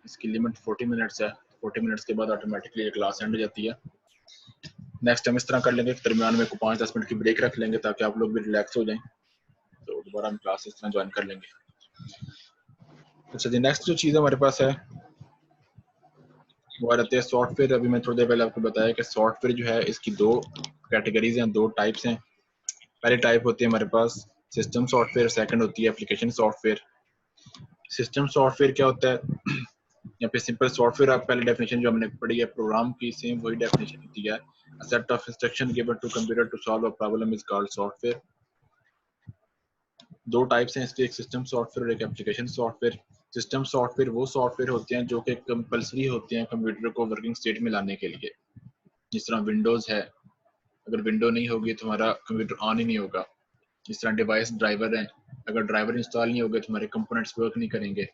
इसकी limit 40 minutes है। 40 minutes के बाद ऑटोमेटिकली ये क्लास एंड हो जाती है। नेक्स्ट हम इस तरह कर लेंगे, दरमियान में 5-10 मिनट की ब्रेक रख लेंगे ताकि आप लोग भी रिलैक्स हो जाएं, तो दोबारा हम क्लास इस तरह ज्वाइन कर लेंगे। अच्छा जी, नेक्स्ट जो चीज़ हमारे पास है वो आ जाते हैं सॉफ्टवेयर। अभी मैं थोड़ी देर पहले आपको बताया कि सॉफ्टवेयर जो है इसकी 2 कैटेगरीज हैं, 2 टाइप्स हैं। पहली टाइप होती है हमारे पास सिस्टम सॉफ्टवेयर, सेकंड होती है एप्लीकेशन सॉफ्टवेयर। सिस्टम सॉफ्टवेयर क्या होता है? यहाँ पे सिंपल सॉफ्टवेयर, आप पहले डेफिनेशन जो हमने पढ़ी है प्रोग्राम की, सेम वही डेफिनेशन होती है। A set of instruction given to computer to solve a problem is called software. 2 types हैं इसके, एक सिस्टम सॉफ्टवेयर और एक एप्लीकेशन सॉफ्टवेयर। सिस्टम सॉफ्टवेयर वो सॉफ्टवेयर होते हैं जो कि कंपलसरी होते हैं कंप्यूटर को वर्किंग स्टेट में लाने के लिए। जिस तरह विंडोज है, अगर विंडो नहीं होगी तो हमारा कंप्यूटर ऑन ही नहीं होगा। जिस तरह डिवाइस ड्राइवर है, अगर ड्राइवर इंस्टॉल नहीं होगा तो हमारे कंपोनेंट्स वर्क नहीं करेंगे।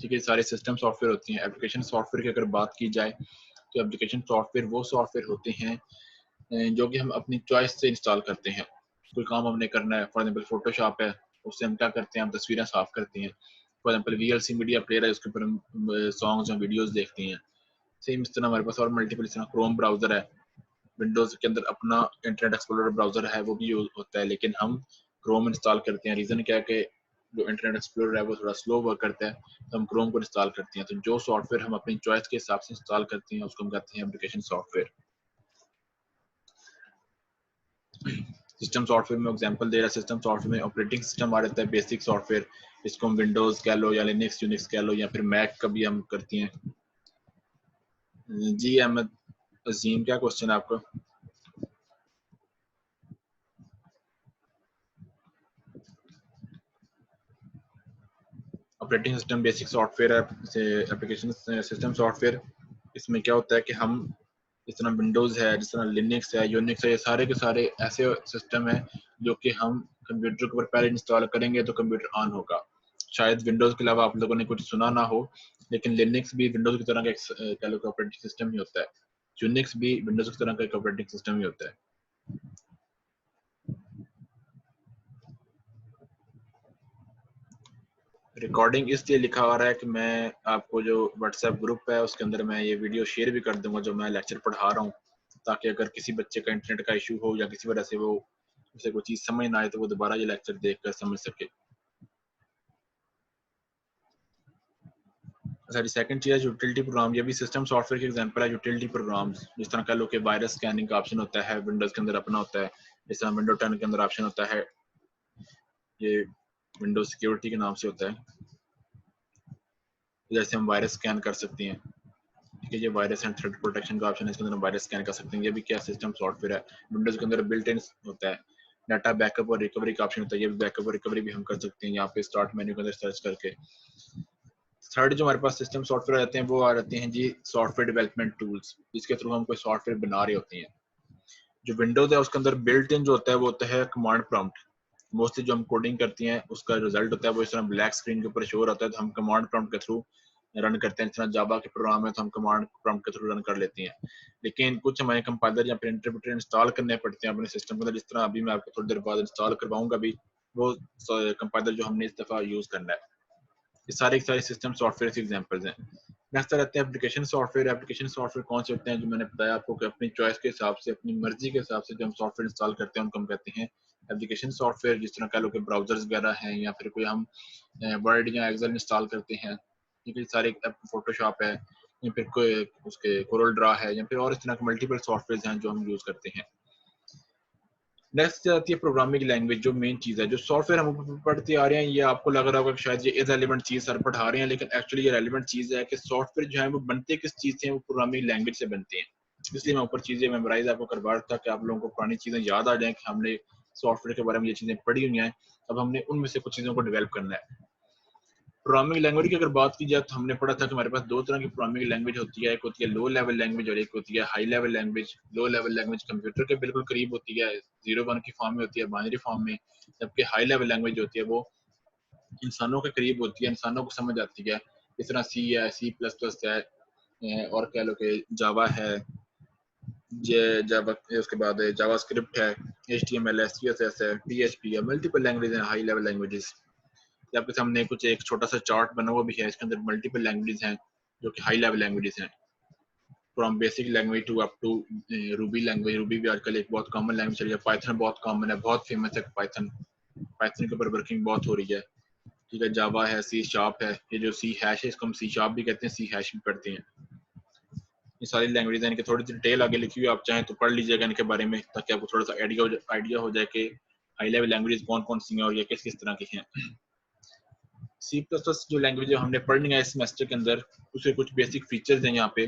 ठीक है, सारे सिस्टम सॉफ्टवेयर होती हैं। एप्लीकेशन सॉफ्टवेयर की अगर बात की जाए तो एप्लीकेशन सॉफ्टवेयर वो सॉफ्टवेयर होते हैं जो कि हम अपनी चॉइस से इंस्टॉल करते हैं। कोई काम हमने करना है, फॉर एग्जाम्पल फोटोशॉप है, उससे हम क्या करते हैं, हम तस्वीरें साफ करते हैं। For example VLC media player है, उसके ऊपर हम सॉन्ग्स और वीडियोस देखते हैं। सेम इस तरह हमारे पास और मल्टीपल, इस तरह क्रोम ब्राउजर है, विंडोज के अंदर अपना इंटरनेट एक्सप्लोरर ब्राउजर है, वो भी यूज होता है, लेकिन हम क्रोम इंस्टॉल करते हैं। रीजन क्या है कि जो इंटरनेट एक्सप्लोरर है वो थोड़ा स्लो वर्क करता है, तो हम क्रोम को इंस्टॉल करते हैं। तो जो सॉफ्टवेयर हम अपनी चॉइस के हिसाब से इंस्टॉल करते हैं उसको हम कहते हैं एप्लीकेशन सॉफ्टवेयर। सिस्टम सॉफ्टवेयर में एग्जांपल दे रहा है, सिस्टम सॉफ्टवेयर में ऑपरेटिंग सिस्टम आ जाता है, बेसिक सॉफ्टवेयर, इसको हम विंडोज कह लो या लिनक्स यूनिक्स कह लो या फिर मैक का भी हम करते हैं। जी अहमद अजीम, क्या क्वेश्चन है आपका? ऑपरेटिंग सिस्टम बेसिक सॉफ्टवेयर है, एप्लीकेशन सिस्टम सॉफ्टवेयर। इसमें क्या होता है कि हम जिस तरह विंडोज है, जिस तरह लिनक्स है, यूनिक्स है, ये सारे के सारे ऐसे सिस्टम है जो कि हम कंप्यूटर के ऊपर पहले इंस्टॉल करेंगे तो कंप्यूटर ऑन होगा। शायद विंडोज के अलावा आप लोगों ने कुछ सुना ना हो, लेकिन लिनक्स भी विंडोज की तरह का एक ऑपरेटिंग सिस्टम ही होता है। यूनिक्स भी विंडोज की तरह का एक ऑपरेटिंग सिस्टम ही होता है। रिकॉर्डिंग इसलिए लिखा आ रहा है कि मैं आपको जो व्हाट्सएप ग्रुप है उसके अंदर मैं ये वीडियो शेयर भी कर दूंगा जो मैं लेक्चर पढ़ा रहा हूँ, ताकि अगर किसी बच्चे का इंटरनेट का इशू हो या किसी वजह से वो उसे कोई चीज़ समझ ना आए तो वो दोबारा ये लेक्चर देखकर समझ सके। सॉरी, सेकंड चीज़ है यूटिलिटी प्रोग्राम। ये भी सिस्टम सॉफ्टवेयर की एग्जांपल है। यूटिलिटी प्रोग्राम्स जिस तरह कह लो कि वायरस स्कैनिंग का ऑप्शन होता है, विंडोज के अंदर अपना होता है। जिस तरह विंडो 10 के अंदर ऑप्शन होता है, ये विंडोज सिक्योरिटी के नाम से होता है, जैसे हम वायरस स्कैन कर सकते हैं। ठीक है, ये वायरस एंड थ्रेड प्रोटेक्शन का ऑप्शन है, इसके अंदर हम वायरस स्कैन कर सकते हैं। ये भी क्या सिस्टम सॉफ्टवेयर है। विंडोज के अंदर बिल्ट इन होता है, डाटा बैकअप और रिकवरी का ऑप्शन होता है। ये बैकअप और रिकवरी भी हम कर सकते हैं यहाँ पे स्टार्ट मेन्यू के अंदर सर्च करके। थर्ड जो हमारे पास सिस्टम सॉफ्टवेयर आते हैं वो आ जाते हैं जी सॉफ्टवेयर डेवलपमेंट टूल्स, जिसके थ्रू हम कोई सॉफ्टवेयर बना रहे होते हैं। जो विंडोज है उसके अंदर बिल्ट इन जो होता है वो होता है कमांड प्रॉम्प्ट। मोस्टली जो हम कोडिंग करती हैं उसका रिजल्ट होता है वो इस तरह ब्लैक स्क्रीन के ऊपर शो होता है, तो हम कमांड प्रॉम्प्ट के थ्रू रन करते हैं। इस तरह जावा के प्रोग्राम है तो हम कमांड प्रॉम्प्ट के थ्रू रन कर लेते हैं। लेकिन कुछ हमें कंपाइलर या फिर इंटरप्रेटर इंस्टॉल करने पड़ते हैं अपने सिस्टम के अंदर, जिस तरह अभी मैं आपको थोड़ी देर बाद इंस्टॉल करवाऊंगा भी, वो कंपाइलर जो हमने इस दफा यूज करना है। ये सारे के सारे सिस्टम सॉफ्टवेयर के एग्जांपल्स हैं। नेक्स्ट आते हैं एप्लीकेशन सॉफ्टवेयर। एप्लीकेशन सॉफ्टवेयर कौन से होते हैं? जो मैंने बताया आपको कि अपनी चॉइस के हिसाब से, अपनी मर्जी के हिसाब से जो हम सॉफ्टवेयर इंस्टॉल करते हैं उनको हम कहते हैं एप्लीकेशन सॉफ्टवेयर। जिस तरह कह लो कि ब्राउजर्स वगैरह हैं या फिर कोई हम वर्ड या एक्सेल इंस्टॉल करते हैं, ये सारे फोटोशॉप है या फिर कोई उसके कोरल ड्रा है या फिर और इस तरह के मल्टीपल सॉफ्टवेयर हैं जो हम यूज करते हैं। नेक्स्ट आती है प्रोग्रामिंग लैंग्वेज, जो मेन चीज़ है। जो सॉफ्टवेयर हम पढ़ते आ रहे हैं, ये आपको लग रहा होगा कि शायद ये इररिलेवेंट चीज़ सर पढ़ा रहे हैं, लेकिन एक्चुअली ये रेलेवेंट चीज़ है कि सॉफ्टवेयर जो है वो बनते किस चीज़ से हैं, वो प्रोग्रामिंग लैंग्वेज से बनते हैं। इसलिए मैं ऊपर चीज़ें मेमोराइज आपको करवा रहा था कि आप लोगों को पुरानी चीज़ें याद आ जाएं कि हमने सॉफ्टवेयर के बारे में ये चीज़ें पढ़ी हुई हैं, अब हमने उनमें से कुछ चीज़ों को डेवलप करना है। प्रोग्रामिंग लैंग्वेज की अगर बात की जाए तो हमने पढ़ा था कि हमारे पास 2 तरह की प्रोग्रामिंग लैंग्वेज होती है। एक होती है लो लेवल लैंग्वेज और एक होती है high level language. Low level language computer के बिल्कुल करीब होती है, 0-1 की फॉर्म में होती है, बाइनरी फॉर्म में। जबकि हाई लेवल लैंग्वेज होती है वो इंसानों के करीब होती है, इंसानों को समझ आती है। इस तरह सी है, C++ है, और कह लो कि जावा है, जावा, उसके बाद जावास्क्रिप्ट है, HTML है, CSS है, PHP है, मल्टीपल लैंग्वेज है हाई लेवल लैंग्वेजेस। आपके सामने कुछ एक छोटा सा चार्ट बना हुआ भी है, इसके अंदर मल्टीपल लैंग्वेजेस हैं। जो कि हाई लेवल लैंग्वेजेस हैं, from basic language to up to Ruby language. Ruby भी आजकल एक बहुत कॉमन लैंग्वेज चल रही है। पाइथन बहुत कॉमन है, बहुत फेमस है पाइथन। पाइथन के ऊपर वर्किंग बहुत हो रही है, ठीक है। जावा है, सी शार्प है, ये जो सी हैश है इसको हम सी शार्प भी कहते हैं, सी हैश भी पढ़ते हैं। ये सारी लैंग्वेज है, इनके थोड़ी सी डिटेल आगे लिखी हुई, आप चाहें तो पढ़ लीजिएगा इनके बारे में, ताकि आपको थोड़ा सा आइडिया हो जाए कि हाई लेवल लैंग्वेज कौन कौन सी हैं और ये किस किस तरह की हैं। सी प्लस प्लस जो लैंग्वेज हमने पढ़नी है इस सेमेस्टर के अंदर, उसके कुछ बेसिक फीचर्स हैं यहाँ पे।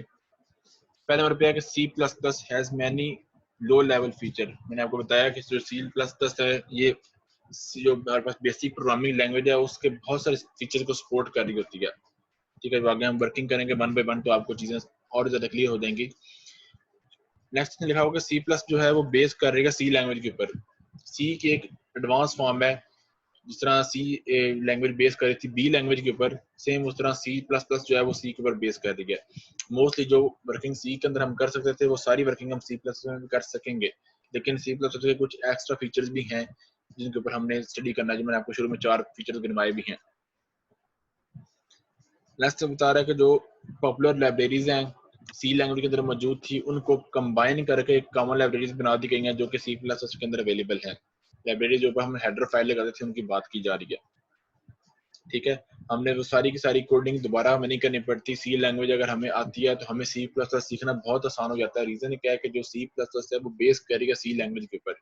पहले नंबर पे है कि C plus plus has many low level feature. मैंने आपको बताया कि जो सी प्लस प्लस है, ये जो हमारे पास बेसिक प्रोग्रामिंग लैंग्वेज है, उसके बहुत सारे फीचर को सपोर्ट कर रही होती है, ठीक है। आगे हम वर्किंग करेंगे वन बाय वन तो आपको चीजें और ज्यादा क्लियर हो जाएंगी। नेक्स्ट लिखा होगा सी प्लस जो है वो बेस कर रहेगा सी लैंग्वेज के ऊपर। सी की एक एडवांस फॉर्म है, जिस तरह सी लैंग्वेज बेस कर रही थी बी लैंग्वेज के ऊपर, सेम उस तरह सी प्लस प्लस जो है वो सी के ऊपर बेस कर रही है। मोस्टली जो वर्किंग सी के अंदर हम कर सकते थे वो सारी वर्किंग हम सी प्लस में कर सकेंगे, लेकिन सी प्लस के कुछ एक्स्ट्रा फीचर्स भी हैं जिनके ऊपर हमने स्टडी करना है, जो मैंने आपको शुरू में 4 फीचर्स गिनवाए भी हैं। नेक्स्ट बता रहा है कि जो पॉपुलर लाइब्रेरीज हैं सी लैंग्वेज के अंदर मौजूद थी, उनको कंबाइन करके एक कॉमन लाइब्रेरीज बना दी गई हैं जो कि सी प्लस प्लस के अंदर अवेलेबल है। लाइब्रेरी जो ऊपर हम हेडर फाइल लगाते थे उनकी बात की जा रही है, ठीक है। हमने वो सारी की सारी कोडिंग दोबारा हमें नहीं करनी पड़ती। सी लैंग्वेज अगर हमें आती है तो हमें सी प्लस प्लस सीखना बहुत आसान हो जाता है। रीजन क्या है कि जो सी प्लस प्लस है वो बेस करेगा सी लैंग्वेज के ऊपर।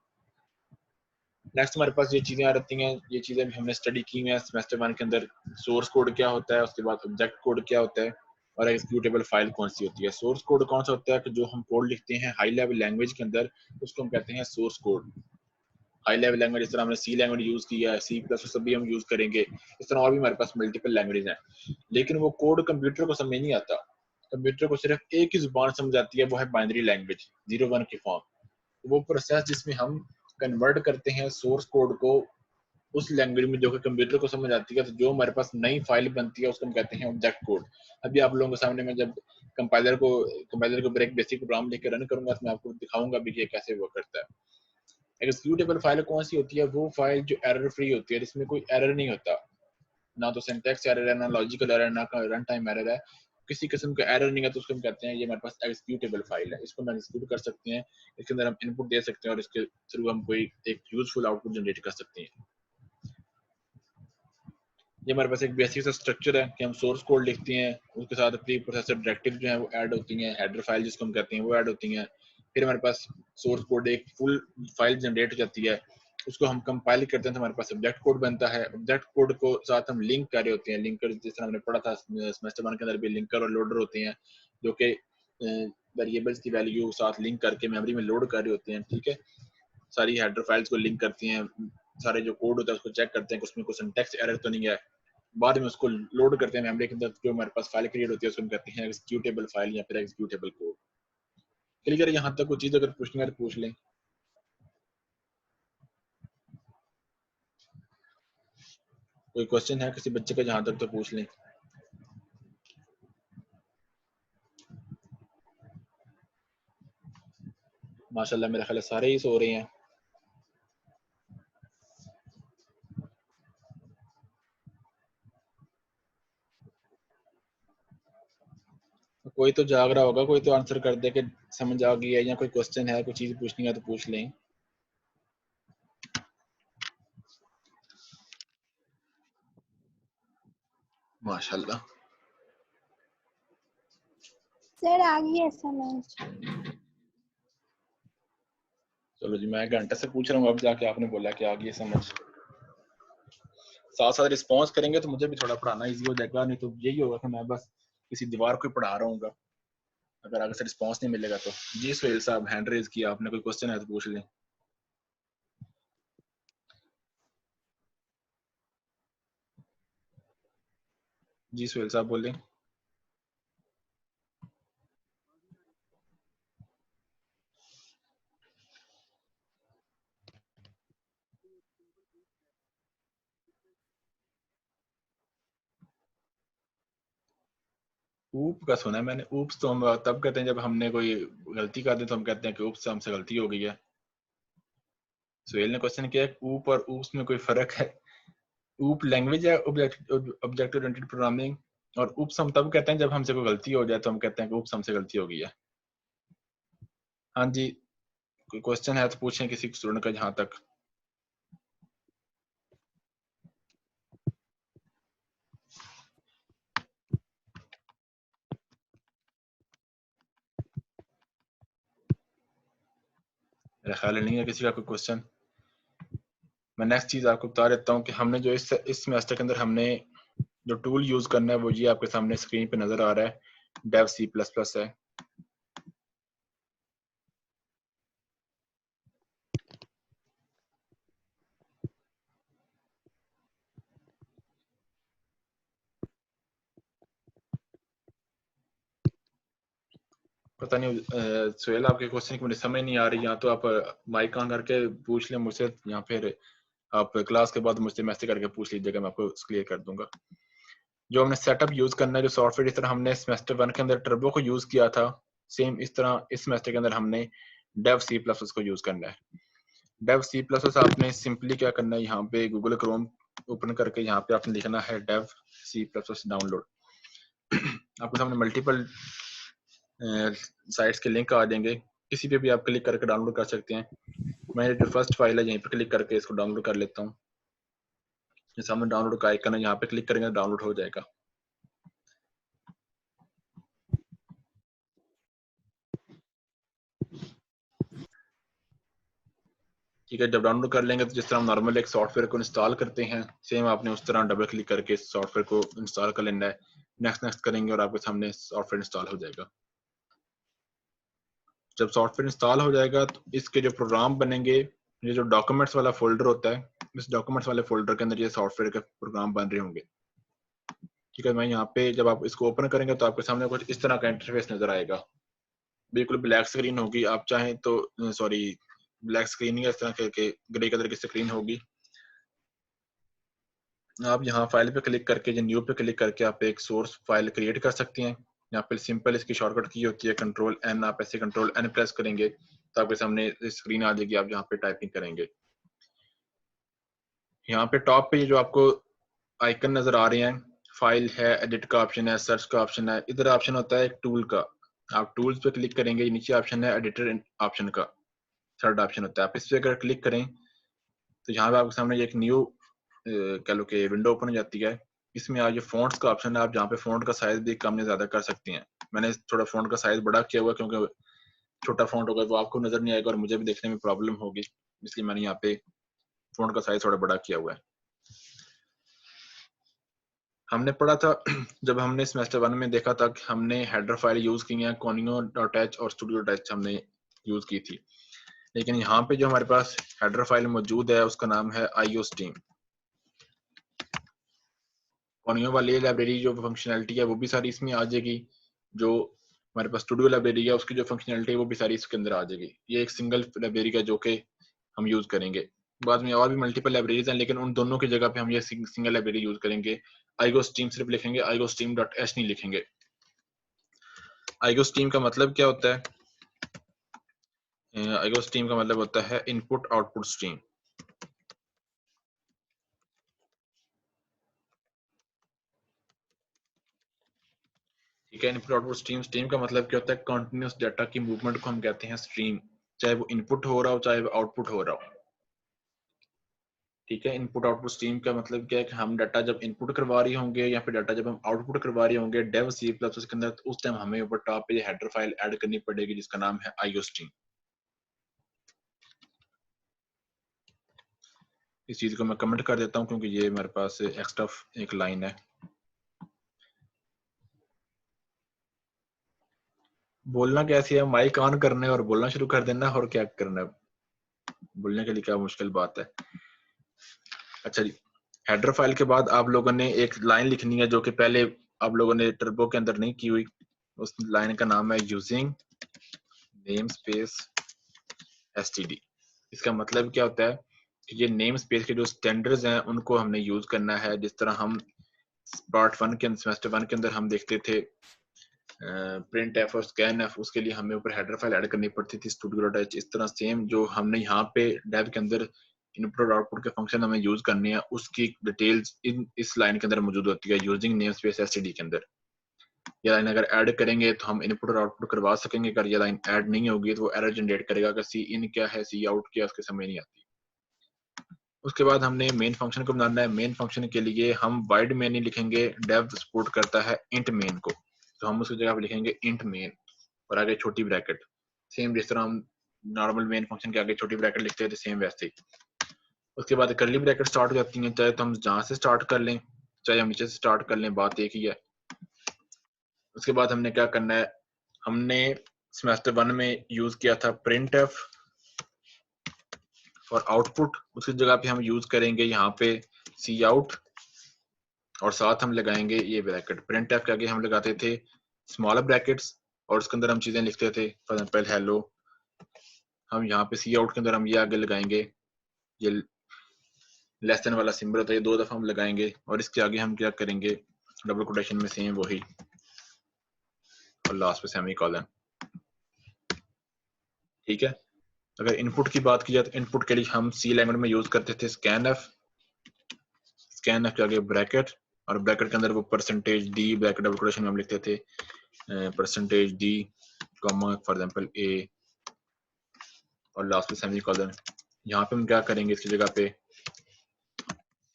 नेक्स्ट हमारे पास ये चीजें आ रही हैं, ये चीजें भी हमने स्टडी की हैं सेमेस्टर 1 के अंदर। सोर्स कोड क्या होता है, उसके बाद ऑब्जेक्ट कोड क्या होता है, और एग्जीक्यूटेबल फाइल कौन सी होती है। सोर्स कोड कौन सा होता है कि जो हम कोड लिखते हैं हाई लेवल लैंग्वेज के अंदर, उसको हम कहते हैं source code. High level language जिस तरह हमने सी लैंग्वेज यूज किया है, सी प्लस प्लस भी हम यूज करेंगे, इस तरह और भी हमारे पास मल्टीपल लैंग्वेज हैं। लेकिन वो कोड कंप्यूटर को समझ नहीं आता। कंप्यूटर को सिर्फ एक ही जुबान समझ आती है, वो है बाइनरी लैंग्वेज, 0-1 की फॉर्म। वो प्रोसेस जिसमें हम कन्वर्ट करते हैं सोर्स कोड को उस लैंग्वेज में जो कि कंप्यूटर को समझ आती है, तो जो हमारे पास नई फाइल बनती है उसको हम कहते हैं ऑब्जेक्ट कोड। अभी आप लोगों के सामने मैं जब कंपाइलर के ऊपर एक बेसिक प्रोग्राम लेकर रन करूंगा तो मैं आपको दिखाऊंगा भी कि ये कैसे वर्क करता है। एग्जीक्यूटेबल फाइल कौन सी होती है, वो फाइल जो एरर फ्री होती है, जिसमें कोई एरर नहीं होता, ना तो सिंटैक्स एरर है, ना लॉजिकल एरर, ना रन टाइम एरर है, किसी किस्म का एरर नहीं है, तो उसको हम कहते हैं ये हमारे पास एग्जीक्यूटेबल फाइल है। इसको हम एग्जीक्यूट कर सकते हैं, इसके अंदर हम इनपुट दे सकते हैं और इसके थ्रू हम कोई एक यूजफुल आउटपुट जनरेट कर सकते हैं। ये हमारे पास एक बेसिक सा स्ट्रक्चर है कि हम सोर्स कोड लिखते हैं, उसके साथ प्री प्रोसेसर डायरेक्टिव जो है वो ऐड होती हैं, हेडर फाइल जिसको हम कहते हैं वो ऐड होती हैं। फिर हमारे पास सोर्स कोड एक फुल फाइल जनरेट हो जाती है, उसको हम कंपाइल करते हैं तो हमारे पास ऑब्जेक्ट कोड बनता है। ऑब्जेक्ट कोड को साथ हम लिंक कर रहे होते हैं, लिंकर जिस तरह हमने पढ़ा था सेमेस्टर 1 के अंदर भी, लिंकर और लोडर होते हैं जो कि वेरिएबल्स की वैल्यू साथ लिंक करके मेमोरी में लोड कर रहे होते हैं, ठीक है। सारी हेडर फाइल्स को लिंक करती हैं, सारे जो कोड होता है उसको चेक करते हैं कि उसमें कोई सिंटैक्स एरर तो नहीं है, बाद में उसको लोड करते हैं मेमोरी के अंदर। जो हमारे पास फाइल क्रिएट होती है उसको हम कहते हैं एग्जीक्यूटेबल फाइल या फिर एग्जीक्यूटेबल कोड। क्लियर है? यहाँ तक कोई चीज अगर पूछनी है तो पूछ लें। कोई क्वेश्चन है किसी बच्चे का, जहाँ तक तो पूछ लें। माशाल्लाह मेरा ख्याल है सारे ही सो रहे हैं। कोई तो जाग रहा होगा, कोई तो आंसर कर दे कि समझ आ गई है, या कोई क्वेश्चन है, कोई चीज पूछनी है तो पूछ लें। माशाल्लाह। सर आ गई है समझ। चलो जी, मैं घंटे से पूछ रहा हूँ, अब जाके आपने बोला कि आ गई समझ। साथ साथ रिस्पॉन्स करेंगे तो मुझे भी थोड़ा पढ़ाना इजी हो जाएगा, नहीं तो यही होगा कि मैं बस किसी दीवार को पढ़ा रहा हूँ अगर आगे से रिस्पॉन्स नहीं मिलेगा तो। जी सुहेल साहब, हैंड रेज किया आपने, कोई क्वेश्चन है तो पूछ लें। जी सुहेल साहब बोलें। ऊप का सुना है मैंने। ऊप्स तो हम तब कहते हैं जब हमने कोई गलती कर दी तो हम कहते हैं कि ऊप्स हमसे गलती हो गई है। सुहेल ने क्वेश्चन किया ऊप और ऊप्स में कोई फर्क है? ऊप लैंग्वेज है, ऑब्जेक्ट ओरिएंटेड प्रोग्रामिंग। और उपसम तब कहते हैं जब हमसे कोई गलती हो जाए, तो हम कहते हैं कि उपसम से गलती हो गई है। हाँ जी, कोई क्वेश्चन है तो पूछें किसी स्टूडेंट का जहां तक। मेरा ख्याल है नहीं है किसी का कोई क्वेश्चन। मैं नेक्स्ट चीज आपको बता देता हूँ कि हमने जो इस सेमेस्टर के अंदर हमने जो टूल यूज करना है वो ये आपके सामने स्क्रीन पे नजर आ रहा है, डेव सी प्लस प्लस है। पता नहीं सुहेल आपके क्वेश्चन की मुझे समझ नहीं आ रही, या तो आप माइक ऑन करके पूछ लें मुझसे, या फिर आप क्लास के बाद मुझसे मैसेज करके पूछ लीजिएगा, मैं आपको क्लियर कर दूंगा। जो हमने सेटअप यूज करना है, जो सॉफ्टवेयर जिस तरह हमने सेमेस्टर 1 के अंदर टर्बो को यूज किया था, सेम इस तरह इस सेमेस्टर के अंदर हमने डेव सी प्लस प्लस को यूज करना है। डेव सी प्लस प्लस आपने सिंपली क्या करना है, यहाँ पे गूगल क्रोम ओपन करके यहाँ पे आपने लिखना है dev C plus plus download. आपके सामने मल्टीपल साइट्स के लिंक आ जाएंगे, किसी पे भी आप क्लिक करके डाउनलोड कर सकते हैं। मैं जो फर्स्ट फाइल है यहीं पे क्लिक करके इसको डाउनलोड कर लेता हूँ। ये सामने डाउनलोड का आइकन है, यहाँ पे क्लिक करेंगे डाउनलोड हो जाएगा। ठीक है, जब डाउनलोड कर लेंगे तो जिस तरह हम नॉर्मल एक सॉफ्टवेयर को इंस्टॉल करते हैं, सेम आपने उस तरह डबल क्लिक करके सॉफ्टवेयर को इंस्टॉल कर लेना है। नेक्स्ट नेक्स्ट करेंगे और आपके सामने सॉफ्टवेयर इंस्टॉल हो जाएगा। जब सॉफ्टवेयर इंस्टॉल हो जाएगा तो इसके जो प्रोग्राम बनेंगे, ये जो डॉक्यूमेंट्स वाला फोल्डर होता है, इस डॉक्यूमेंट्स वाले फोल्डर के अंदर ये सॉफ्टवेयर के प्रोग्राम बन रहे होंगे। ठीक है, मैं यहाँ पे जब आप इसको ओपन करेंगे तो आपके सामने कुछ इस तरह का इंटरफेस नजर आएगा। बिल्कुल ब्लैक स्क्रीन होगी, आप चाहें तो सॉरी ब्लैक स्क्रीन ही इस तरह के ग्रे कलर की स्क्रीन होगी। आप यहाँ फाइल पे क्लिक करके, जो न्यू पे क्लिक करके आप एक सोर्स फाइल क्रिएट कर सकते हैं। यहाँ पे सिंपल इसकी शॉर्टकट की होती है कंट्रोल एन, आप ऐसे कंट्रोल एन प्रेस करेंगे तो आपके सामने स्क्रीन आ जाएगी, आप यहाँ पे टाइपिंग करेंगे। यहाँ पे टॉप पे जो आपको आइकन नजर आ रहे हैं, फाइल है, एडिट का ऑप्शन है, सर्च का ऑप्शन है, इधर ऑप्शन होता है एक टूल का, आप टूल्स पे क्लिक करेंगे, नीचे ऑप्शन है एडिटर ऑप्शन का, थर्ड ऑप्शन होता है। आप इस पे अगर क्लिक करें तो यहाँ पे आपके सामने एक न्यू कह लो कि विंडो ओपन हो जाती है। इसमें आज फॉन्ट्स का ऑप्शन है, आप जहाँ पे फॉन्ट का साइज भी कम या ज्यादा कर सकते हैं। मैंने थोड़ा फॉन्ट का साइज बड़ा किया हुआ क्योंकि छोटा फॉन्ट होगा वो आपको नजर नहीं आएगा और मुझे भी देखने में प्रॉब्लम होगी, इसलिए मैंने यहाँ पे फॉन्ट का साइज थोड़ा बड़ा किया हुआ है। हमने पढ़ा था जब हमने सेमेस्टर 1 में देखा था कि हमने हेडर फाइल यूज की है, conio.h और studio.h हमने यूज की थी, लेकिन यहाँ पे जो हमारे पास हेडर फाइल मौजूद है उसका नाम है iostream। कॉनियो वाली लाइब्रेरी जो फंक्शनैलिटी है वो भी सारी इसमें आ जाएगी, जो हमारे पास स्टूडियो लाइब्रेरी है उसकी जो फंक्शनैलिटी है वो भी सारी इसके अंदर आ जाएगी। ये एक सिंगल लाइब्रेरी का जो कि हम यूज करेंगे। बाद में और भी मल्टीपल लाइब्रेरीज हैं, लेकिन उन दोनों की जगह पे हम ये सिंगल लाइब्रेरी यूज करेंगे। iostream सिर्फ लिखेंगे, iostream.h नहीं लिखेंगे। iostream का मतलब क्या होता है? iostream का मतलब होता है इनपुट आउटपुट स्ट्रीम। ठीक है, इनपुट आउटपुट स्ट्रीम, स्ट्रीम का मतलब क्या होता है? कंटिन्यूअस डाटा की मूवमेंट को हम कहते हैं स्ट्रीम, चाहे वो इनपुट हो रहा हो चाहे वो आउटपुट हो रहा हो। ठीक है, इनपुट आउटपुट स्ट्रीम का मतलब क्या है कि हम डाटा जब इनपुट करवा रहे होंगे या फिर डाटा जब हम आउटपुट करवा रहे होंगे डेव सी प्लस उसके अंदर, तो उस टाइम हमें ऊपर टॉप पे हेडर फाइल ऐड करनी पड़ेगी जिसका नाम है iostream। इस चीज को मैं कमेंट कर देता हूँ क्योंकि ये मेरे पास एक्स्ट्रा एक लाइन है। बोलना कैसे है? माइक ऑन करना है और बोलना शुरू कर देना है, और क्या करना है? बोलने के लिए क्या मुश्किल बात है? अच्छा जी, हेडर फाइल के बाद आप लोगों ने एक लाइन लिखनी है जो कि पहले आप लोगों ने टर्बो के अंदर नहीं की हुई। उस लाइन का नाम है यूजिंग नेम स्पेस std। इसका मतलब क्या होता है कि ये नेम स्पेस के जो स्टैंडर्ड्स हैं उनको हमने यूज करना है। जिस तरह हम पार्ट 1 के सेमेस्टर 1 के अंदर हम देखते थे प्रिंट एफ और स्कैन एफ, उसके लिए हमें ऊपर हेडर फाइल ऐड करनी पड़ती थी studio.h। इस तरह सेम जो हमने यहाँ पे डेव के अंदर इनपुट और आउटपुट के फंक्शन हमें यूज करने हैं, उसकी डिटेल्स इस लाइन के अंदर मौजूद होती है यूजिंग नेम स्पेस एसटीडी के अंदर। ये लाइन अगर ऐड करेंगे तो हम इनपुट और आउटपुट करवा सकेंगे, अगर ये लाइन ऐड नहीं होगी तो वो एरर जनरेट करेगा कि सी इन क्या है सी आउट क्या, उसके समझ नहीं आती। उसके बाद हमने मेन फंक्शन को बनाना है। मेन फंक्शन के लिए हम वाइड मेन ही लिखेंगे, डेव सपोर्ट करता है इंट मेन को, तो हम उसकी जगह पर लिखेंगे इंट मेन और आगे छोटी ब्रैकेट, सेम जिस तरह हम नॉर्मल मेन फंक्शन के आगे छोटी ब्रैकेट लिखते हैं सेम वैसे ही। उसके बाद करली ब्रैकेट स्टार्ट हो जाती है, चाहे तो हम जहां से स्टार्ट कर लें चाहे हम नीचे से स्टार्ट कर लें, बात एक ही है। उसके बाद हमने क्या करना है, हमने सेमेस्टर 1 में यूज किया था प्रिंट एफ और आउटपुट, उसकी जगह पे हम यूज करेंगे यहाँ पे सी आउट और साथ हम लगाएंगे ये ब्रैकेट। प्रिंट एफ के आगे हम लगाते थे स्मॉल ब्रैकेट्स और उसके अंदर हम चीजें लिखते थे, फॉर एग्जांपल हेलो। हम यहाँ पे सी आउट के अंदर हम ये आगे लगाएंगे, ये लेस देन वाला सिंबल होता है, ये 2 दफा हम लगाएंगे और इसके आगे हम क्या करेंगे डबल कोटेशन में सेम वही और लास्ट पे सेमीकोलन। ठीक है। अगर इनपुट की बात की जाए तो इनपुट के लिए हम सी लैंग्वेज में यूज करते थे स्कैन एफ के आगे ब्रैकेट और ब्रैकेट के अंदर वो percentage D bracket double quotation में हम लिखते थे percentage D comma for example A और लास्ट पे सेमीकोलन। यहाँ पे हम क्या करेंगे, इसकी जगह पे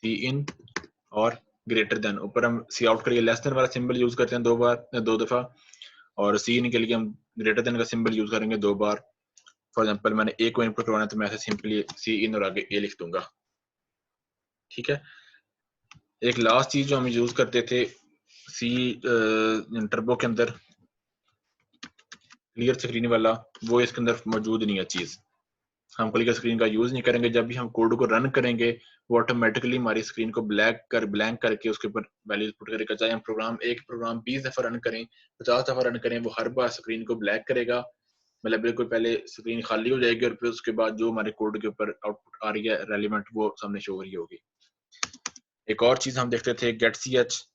सी इन और ग्रेटर देन, ऊपर हम सी आउट के लिए लेस देन वाला सिंबल यूज करते हैं 2 दफा और सी इन के लिए हम ग्रेटर देन का सिंबल यूज करेंगे 2 बार। फॉर एग्जांपल मैंने ए को इनपुट करवाना है तो मैं ऐसे सिंपली सी इन और आगे ए लिख दूंगा। ठीक है। एक लास्ट चीज जो हम यूज करते थे सी टर्बो के अंदर क्लियर स्क्रीन वाला, वो इसके अंदर मौजूद नहीं है चीज। हम क्लियर स्क्रीन का यूज नहीं करेंगे, जब भी हम कोड को रन करेंगे वो ऑटोमेटिकली हमारी स्क्रीन को ब्लैंक करके उसके ऊपर वैल्यूज पुट करेगा। चाहे हम एक प्रोग्राम 20 दफा रन करें 50 दफा रन करें, वो हर बार स्क्रीन को ब्लैक करेगा, मतलब बिल्कुल पहले स्क्रीन खाली हो जाएगी और फिर उसके बाद जो हमारे कोड के ऊपर आउटपुट आ रही है रेलिवेंट वो सामने शो हो रही होगी। एक और चीज हम देखते थे गेट सी एच,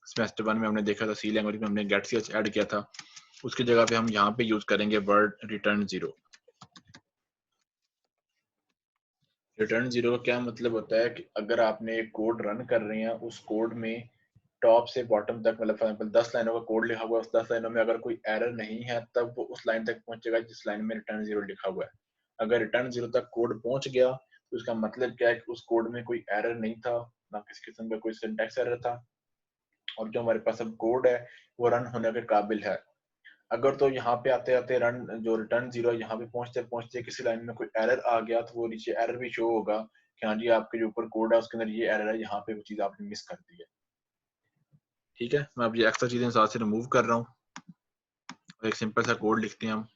सेमेस्टर 1 में हमने देखा था सी लैंग्वेज में हमने गेट सी एच ऐड किया था, उसकी जगह पे हम यहाँ पे यूज करेंगे वर्ड रिटर्न 0। रिटर्न 0 का क्या मतलब होता है कि अगर आपने एक कोड रन कर रहे हैं, उस कोड में टॉप से बॉटम तक मतलब फॉर एग्जांपल 10 लाइनों का कोड लिखा हुआ है, उस 10 लाइनों में अगर कोई एरर नहीं है तब वो उस लाइन तक पहुंचेगा जिस लाइन में रिटर्न 0 लिखा हुआ है। अगर रिटर्न 0 तक कोड पहुंच गया तो उसका मतलब क्या है कि उस कोड में कोई एरर नहीं था, ना किसी किस्म का कोई सिंटैक्स एरर था और जो हमारे पास अब कोड है वो रन होने के काबिल है। अगर तो यहाँ पे आते आते रन जो रिटर्न 0 यहाँ पे पहुंचते पहुंचते किसी लाइन में कोई एरर आ गया तो वो नीचे एरर भी शो होगा कि हाँ जी आपके जो ऊपर कोड है उसके अंदर ये एरर है, यहाँ पे वो चीज आपने मिस कर दी है। ठीक है, मैं अब ये एक्स्ट्रा चीजें साथ से रिमूव कर रहा हूँ और एक सिंपल सा कोड लिखते हैं हम।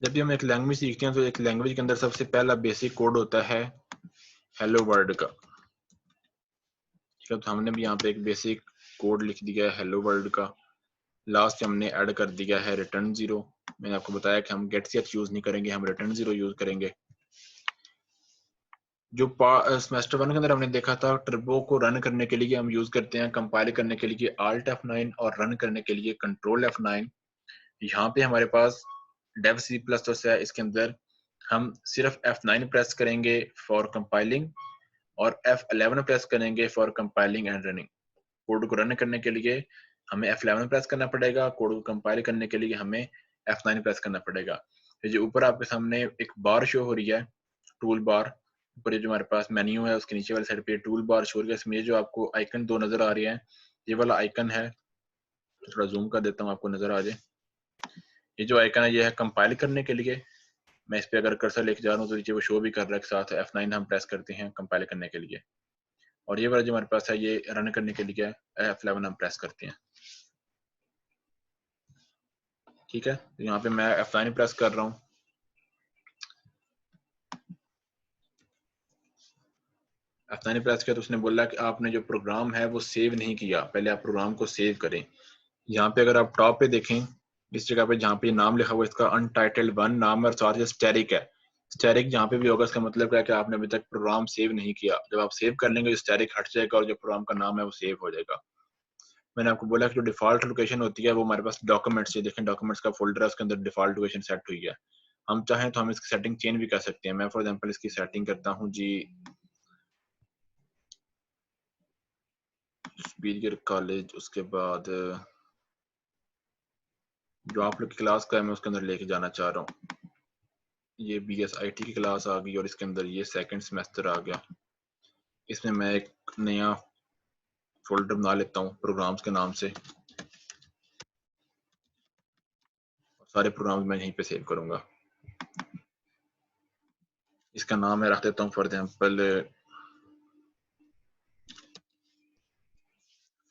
जब भी हम एक लैंग्वेज सीखते हैं तो एक लैंग्वेज के अंदर सबसे पहला बेसिक कोड होता है हेलो वर्ल्ड का। ठीक है, तो हमने भी यहाँ पे एक बेसिक कोड लिख दिया है हेलो वर्ल्ड का। लास्ट हमने ऐड कर दिया है रिटर्न 0। मैंने आपको बताया कि हम गेट सी एच यूज नहीं करेंगे, हम रिटर्न 0 यूज करेंगे। जो सेमेस्टर 1 के अंदर हमने देखा था टर्बो को रन करने के लिए हम यूज करते हैं कंपाइल करने के लिए Alt F9 और रन करने के लिए कंट्रोल F9। यहाँ पे हमारे पास डेव C++ है, इसके अंदर हम सिर्फ F9 प्रेस करेंगे फॉर कंपाइलिंग और F11 प्रेस करेंगे for compiling and running. Code को रन करने के लिए हमें F11 प्रेस करना पड़ेगा, कोड को कंपाइल करने के लिए हमें F9 प्रेस करना पड़ेगा। जो ऊपर आपके सामने एक बार शो हो रही है टूल बार, ऊपर ये जो हमारे पास मेन्यू है उसके नीचे वाली साइड पे टूल बार शो हो रही है, इसमें जो आपको आइकन 2 नजर आ रही है ये वाला आइकन है, थोड़ा जूम कर देता हूँ आपको नजर आ जाए। ये जो आइकन है ये है कंपाइल करने के लिए, मैं इस पे अगर कर्सर लेके जा रहा हूँ तो नीचे वो शो भी कर रहा है के साथ F9 हम प्रेस करते हैं कंपाइल करने के लिए। और ये वाला जो हमारे पास है ये रन करने के लिए F11 हम प्रेस करते हैं। ठीक है, तो यहाँ पे मैं F9 प्रेस कर रहा हूँ। F9 प्रेस किया तो उसने बोला कि आपने जो प्रोग्राम है वो सेव नहीं किया, पहले आप प्रोग्राम को सेव करें। यहाँ पे अगर आप टॉप पे देखें इस जगह पे जहाँ पे नाम लिखा हुआ है इसका अनटाइटल्ड 1 नाम है और साथ ही स्टैटिक है, स्टैटिक जहाँ पे भी होगा इसका मतलब क्या है कि आपने अभी तक प्रोग्राम सेव नहीं किया। जब आप सेव कर लेंगे स्टैटिक हट जाएगा और जो प्रोग्राम का नाम है वो सेव हो जाएगा। मैंने आपको बोला कि जो डिफॉल्ट लोकेशन होती है वो हमारे पास डॉक्यूमेंट्स है। देखें डॉक्यूमेंट्स का फोल्डर है, उसके अंदर डिफॉल्ट लोकेशन सेट हुई है। हम चाहें तो हम इसकी सेटिंग चेंज भी कर सकते हैं। मैं फॉर एग्जांपल इसकी सेटिंग करता हूँ जी सुपीरियर कॉलेज, उसके बाद जो आप लोग की क्लास का है मैं उसके अंदर लेके जाना चाह रहा हूँ। ये BSIT की क्लास आ गई और इसके अंदर ये सेकंड सेमेस्टर आ गया। इसमें मैं एक नया फोल्डर बना लेता हूँ प्रोग्राम्स के नाम से। सारे प्रोग्राम्स मैं यहीं पे सेव करूंगा। इसका नाम मैं रख देता हूँ फॉर एग्जांपल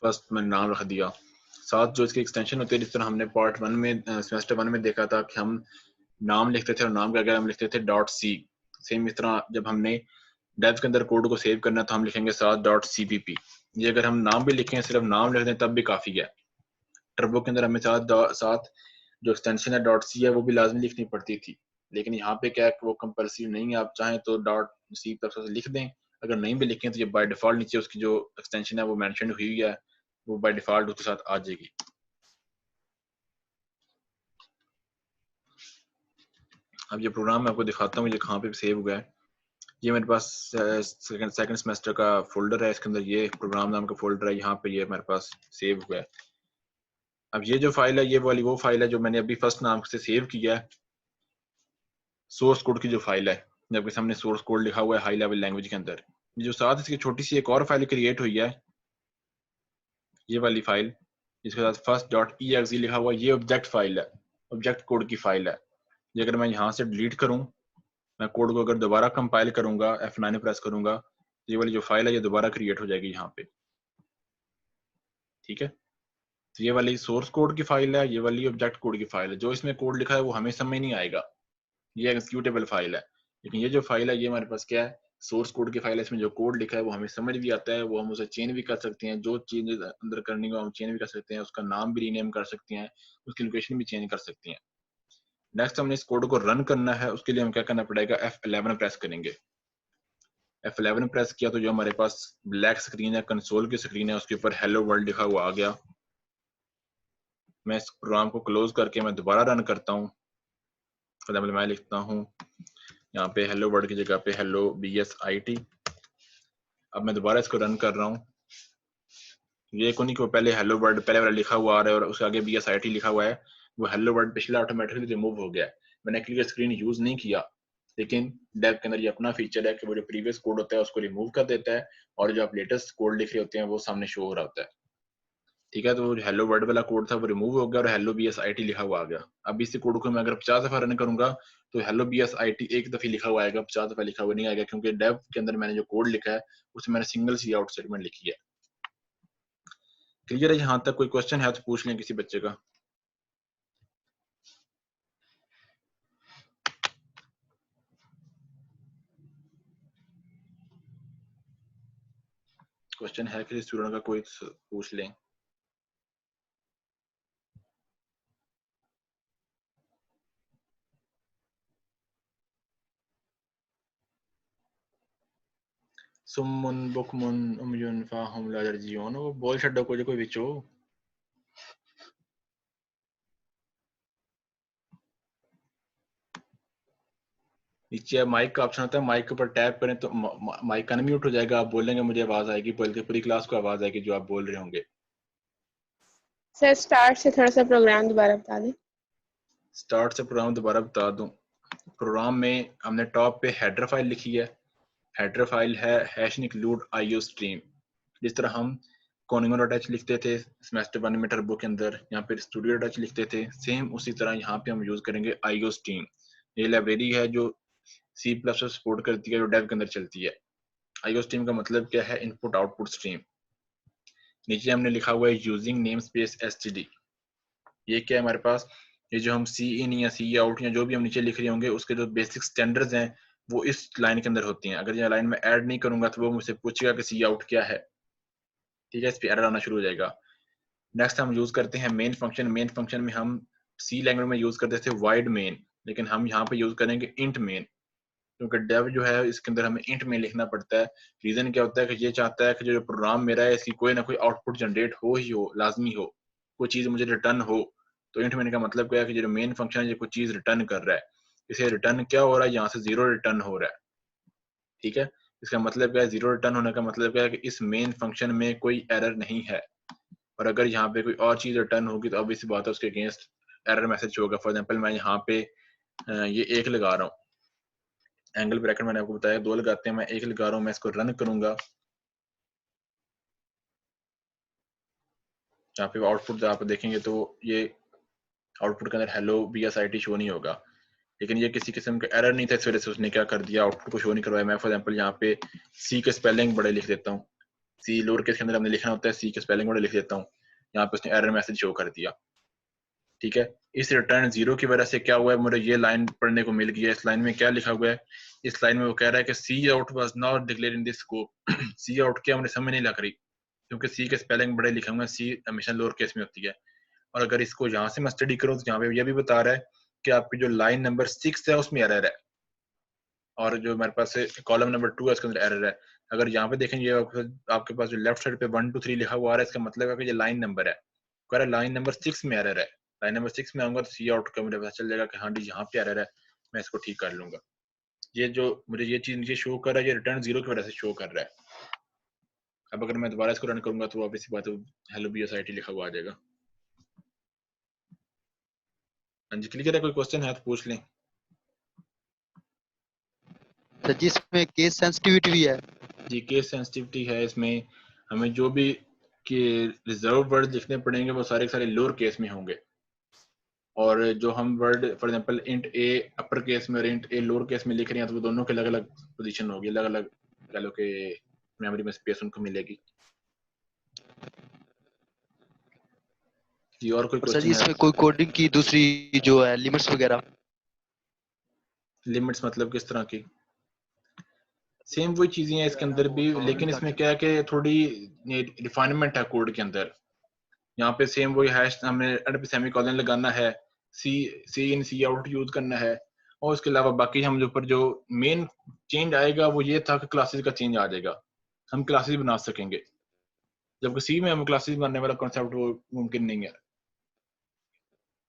फर्स्ट, मैंने नाम रख दिया। साथ जो इसकी एक्सटेंशन होती है, जिस तरह हमने पार्ट 1 में सेमेस्टर 1 में देखा था कि हम नाम लिखते थे और नाम के आगे हम लिखते थे .c। सेम इस तरह जब हमने डेव के अंदर कोड को सेव करना तो हम लिखेंगे साथ .cpp। ये अगर हम नाम भी लिखें, सिर्फ नाम लिख दें तब भी काफी है। टर्बो के अंदर हमें साथ जो एक्सटेंशन है .c है वो भी लाजमी लिखनी पड़ती थी, लेकिन यहाँ पे क्या है वो कंपल्सरी नहीं है। आप चाहें तो .c तक लिख दें, अगर नहीं भी लिखें तो ये बाय डिफॉल्ट नीचे उसकी जो एक्सटेंशन है वो मेंशन हुई है, वो बाय डिफॉल्ट उसके साथ आ जाएगी। अब ये प्रोग्राम मैं आपको दिखाता हूँ ये कहाँ पे सेव हुआ है। ये मेरे पास सेकंड सेमेस्टर का फोल्डर है, इसके अंदर ये प्रोग्राम नाम का फोल्डर है, यहाँ पे ये मेरे पास सेव हुआ है। अब ये जो फाइल है ये वाली वो फाइल है जो मैंने अभी फर्स्ट नाम से सेव किया है, सोर्स कोड की जो फाइल है। आपके सामने सोर्स कोड लिखा हुआ है हाई लेवल लैंग्वेज के अंदर। जो साथ इसकी छोटी सी एक और फाइल क्रिएट हुई है, ये वाली फाइल जिसके साथ first.exe लिखा हुआ है, ये ऑब्जेक्ट फाइल है, ऑब्जेक्ट कोड की फाइल है। ये अगर मैं यहाँ से डिलीट करूँ, मैं कोड को अगर दोबारा कंपाइल करूंगा, F9 प्रेस करूंगा, ये वाली जो फाइल है ये दोबारा क्रिएट हो जाएगी यहाँ पे। ठीक है, तो ये वाली सोर्स कोड की फाइल है, ये वाली ऑब्जेक्ट कोड की फाइल है। जो इसमें कोड लिखा है वो हमें समझ नहीं आएगा, ये एग्जीक्यूटेबल फाइल है। लेकिन ये जो फाइल है ये हमारे पास क्या है, सोर्स कोड की फाइल है। इसमें जो कोड लिखा है वो हमें समझ भी आता है, वो हम उसे चेंज भी कर सकते हैं। जो चेंजेस अंदर करनी हो हम चेंज भी कर सकते हैं, उसका नाम भी रीनेम कर सकते हैं, उसकी लोकेशन भी चेंज कर सकते हैं। नेक्स्ट हमने इस कोड को रन करना है, उसके लिए हम क्या करना पड़ेगा, F11 प्रेस करेंगे। F11 प्रेस किया तो जो हमारे पास ब्लैक स्क्रीन है, कंसोल की स्क्रीन है, उसके ऊपर हेलो वर्ल्ड लिखा हुआ आ गया। मैं इस प्रोग्राम को क्लोज करके मैं दोबारा रन करता हूँ। फॉर एग्जाम्पल मैं लिखता हूँ यहाँ पे हेलो वर्ल्ड की जगह पे हेलो BSIT। अब मैं दोबारा इसको रन कर रहा हूँ। ये कोनी को पहले हेलो वर्ल्ड पहले वाला लिखा हुआ आ रहा है और उसके आगे BSIT लिखा हुआ है, वो हेलो वर्ल्ड पिछला ऑटोमेटिकली रिमूव हो गया है। मैंने क्लियर स्क्रीन यूज नहीं किया, लेकिन डेव के अंदर ये अपना फीचर है कि वो जो प्रीवियस कोड होता है उसको रिमूव कर देता है और जो आप लेटेस्ट कोड लिख रहे होते हैं वो सामने शो हो रहा होता है। ठीक है, तो हेलो वर्ड वाला कोड था वो रिमूव हो गया और हेलो BSIT लिखा हुआ आ गया। अब इसी कोड को मैं अगर 50 दफा रन करूंगा तो हेलो BSIT एक दफे लिखा हुआ आएगा, 50 दफा लिखा हुआ नहीं आएगा, क्योंकि डेव के अंदर मैंने जो कोड लिखा है उसमें मैंने सिंगल सी आउट स्टेटमेंट लिखी है। क्लियर है? यहाँ तक कोई क्वेश्चन है तो पूछ लें किसी बच्चे का। क्वेश्चन है किसी स्टूडेंट का, कोई पूछ लें। सुम्मुन बुकमुन उमयुन फाहुम ला यरजिऊन, वो बोल छड्डो कोई कोई विचो। नीचे माइक का ऑप्शन होता है, माइक के ऊपर टैप करें तो माइक अनम्यूट हो जाएगा, आप बोलेंगे मुझे आवाज आएगी, बल्कि पूरी क्लास को आवाज आएगी जो आप बोल रहे होंगे। सर स्टार्ट से थोड़ा सा प्रोग्राम दोबारा बता दें। स्टार्ट से प्रोग्राम दोबारा बता दूं। प्रोग्राम में हमने टॉप पे हेडर फाइल लिखी है, हेडर फाइल है #include IOStream। जिस तरह हम Conino.h लिखते थे सेमेस्टर 1 में टर्बो के अंदर, यहाँ पे Studio.h लिखते थे, सेम उसी तरह यहाँ पे हम यूज करेंगे IOStream। ये लाइब्रेरी है जो C++ सपोर्ट करती है, जो डेव के अंदर चलती है। IOStream का मतलब क्या है, इनपुट आउटपुट स्ट्रीम। नीचे हमने लिखा हुआ है यूजिंग नेम स्पेस std। ये क्या है हमारे पास, ये जो हम सी इन या सी आउट या जो भी हम नीचे लिख रहे होंगे उसके जो बेसिक स्टैंडर्ड्स हैं वो इस लाइन के अंदर होती हैं। अगर ये लाइन में ऐड नहीं करूंगा तो वो मुझसे पूछेगा कि सी आउट क्या है। ठीक है, इस पे एरर आना शुरू हो जाएगा। नेक्स्ट हम यूज करते हैं मेन फंक्शन। मेन फंक्शन में हम सी लैंग्वेज में यूज करते थे वाइड मेन, लेकिन हम यहाँ पे यूज करेंगे इंट मेन। क्योंकि डेव जो है इसके अंदर हमें इंट में लिखना पड़ता है। रीजन क्या होता है कि ये चाहता है कि जो प्रोग्राम मेरा है इसकी कोई ना कोई आउटपुट जनरेट हो ही हो, लाजमी हो, कोई चीज मुझे रिटर्न हो। तो इंट में का मतलब क्या है कि जो मेन फंक्शन है ये कोई चीज रिटर्न कर रहा है, इसे रिटर्न क्या हो रहा है, यहाँ से 0 रिटर्न हो रहा है। ठीक है, इसका मतलब क्या है, 0 रिटर्न होने का मतलब क्या है कि इस मेन फंक्शन में कोई एरर नहीं है। और अगर यहाँ पे कोई और चीज रिटर्न होगी तो ऑब्वियस बात है उसके अगेंस्ट एरर मैसेज होगा। फॉर एग्जांपल मैं यहाँ पे ये 1 लगा रहा हूँ, एंगल ब्रैकेट मैंने आपको बताया 2 लगाते हैं, मैं 1 लगा रहा हूँ, मैं इसको रन करूंगा। यहाँ पे आउटपुट आप देखेंगे तो ये आउटपुट के अंदर हेलो BSIT शो नहीं होगा, लेकिन ये किसी किस्म का एरर नहीं था, इस वजह से उसने क्या कर दिया, आउटपुट को शो नहीं करवाया। मैं फॉर एग्जांपल यहाँ पे सी के स्पेलिंग बड़े लिख देता हूँ, सी लोअर केस के अंदर हमने लिखना होता है, सी के स्पेलिंग बड़े लिख देता हूँ, यहाँ पे उसने एरर मैसेज शो कर दिया। ठीक है, इस रिटर्न 0 की वजह से क्या हुआ है, मुझे ये लाइन पढ़ने को मिल गई है। इस लाइन में क्या लिखा हुआ है, इस लाइन में वो कह रहा है कि cout was not declared in this scope. Cout क्या मुझे समझ नहीं लग रही, क्योंकि सी के स्पेलिंग बड़े लिखा हुआ है, सी हमेशा लोअर केस में होती है। और अगर इसको यहाँ से मैं स्टडी करूँ तो यहाँ पे ये भी बता रहा है कि आपकी जो लाइन नंबर 6 है उसमें एरर है, और जो मेरे पास कॉलम नंबर 2 है उसके अंदर एरर है। अगर यहाँ पे देखेंगे आपके पास जो लेफ्ट साइड पे 1 2 3 लिखा हुआ आ रहा है, इसका मतलब है कि ये लाइन नंबर है, कह रहा है लाइन नंबर 6 में एरर है। लाइन नंबर 6 में आऊंगा तो सी आउट का मुझे पता चल जाएगा कि हाँ जी यहाँ पे एरर है, मैं इसको ठीक कर लूंगा। ये जो मुझे ये चीज नीचे शो कर रहा है, ये रिटर्न 0 की वजह से शो कर रहा है। अब अगर मैं दोबारा इसको रन करूंगा तो वापस बात हेलो BSIT लिखा हुआ आ जाएगा। हाँ जी, क्लियर है? कोई क्वेश्चन है तो पूछ लें। सर जी इसमें केस सेंसिटिविटी भी है? जी, केस सेंसिटिविटी है इसमें, हमें जो भी कि रिजर्व वर्ड लिखने पड़ेंगे वो सारे के सारे लोअर केस में होंगे, और जो हम word for example int A upper case में और इंट ए लोअर केस में लिख रहे हैं तो वो दोनों की अलग अलग पोजीशन होगी, अलग अलग कह लो कि मेमोरी में स्पेस उनको मिलेगी। जी, और कोई और सर जी क्वेश्चन है? इसमें कोई कोडिंग की दूसरी जो है लिमिट्स वगैरह? लिमिट्स मतलब किस तरह की? सेम वही चीजें हैं इसके अंदर भी, लेकिन इसमें क्या है कि थोड़ी रिफाइनमेंट है कोड के अंदर। यहाँ पे सेम वही हैश हमें एंड पे सेमीकोलन लगाना है, सी इन सी आउट यूज करना है, और उसके अलावा बाकी हम जो ऊपर जो मेन चेंज आएगा वो ये था कि क्लासेस का चेंज आ जाएगा, हम क्लासेस बना सकेंगे, जबकि सी में हम क्लासेस बनाने वाला कॉन्सेप्ट वो मुमकिन नहीं है।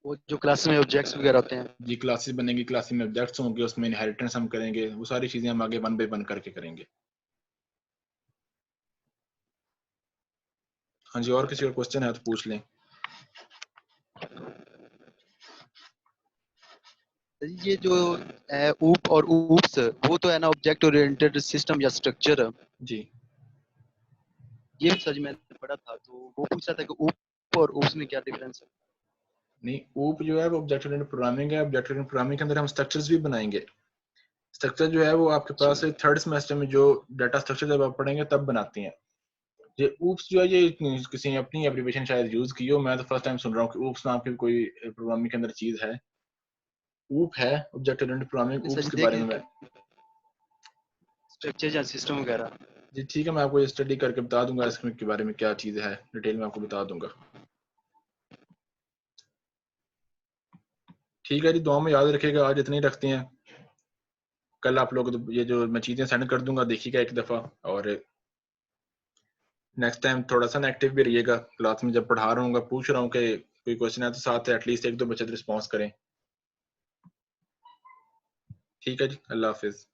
वो जो क्लास में ऑब्जेक्ट्स वगैरह होते हैं? जी, क्लासेस बनेंगी, क्लासेस में ऑब्जेक्ट्स होंगे, उसमें इनहेरिटेंस हम करेंगे, वो सारी चीजें हम आगे 1 बाय 1 करके करेंगे। हाँ जी, और किसी का क्वेश्चन है तो पूछ लें। सर जी ये जो है ऊप और ऊप्स, वो तो है ना ऑब्जेक्ट ओरिएंटेड सिस्टम या स्ट्रक्चर। जी ये सर जी मैंने पढ़ा था, तो वो पूछ रहा था कि ऊप और ऊप्स में क्या डिफरेंस है? नहीं, ऊप जो है वो ऑब्जेक्ट ओरिएंटेड प्रोग्रामिंग है। ऑब्जेक्ट ओरिएंटेड प्रोग्रामिंग के अंदर हम स्ट्रक्चर्स भी बनाएंगे। स्ट्रक्चर जो है वो आपके पास थर्ड सेमेस्टर में जो डाटा स्ट्रक्चर जब आप पढ़ेंगे तब बनाते हैं। ये ऊप्स जो है ये किसी ने अपनी एप्लीकेशन शायद यूज की हो, मैं तो फर्स्ट टाइम सुन रहा हूँ कि ऊप्स नाम की कोई प्रोग्रामिंग के अंदर चीज है। ऊप है object oriented programming, sir OOPs जी के बारे में मैं स्ट्रक्चर या सिस्टम वगैरह? जी ठीक है, मैं आपको ये स्टडी करके बता दूंगा इसके बारे में क्या चीज है, डिटेल में आपको बता दूंगा। ठीक है जी, दुआ में याद रखिएगा। आज इतनी रखते हैं, कल आप लोग ये जो मैं चीजें सेंड कर दूंगा देखिएगा एक दफा, और नेक्स्ट टाइम थोड़ा सा ना एक्टिव भी रहिएगा। क्लास में जब पढ़ा रहा हूँ पूछ रहा हूँ कि कोई क्वेश्चन है तो साथ एटलीस्ट 1 2 बच्चे रिस्पॉन्स करें। ठीक है जी, अल्लाह हाफिज।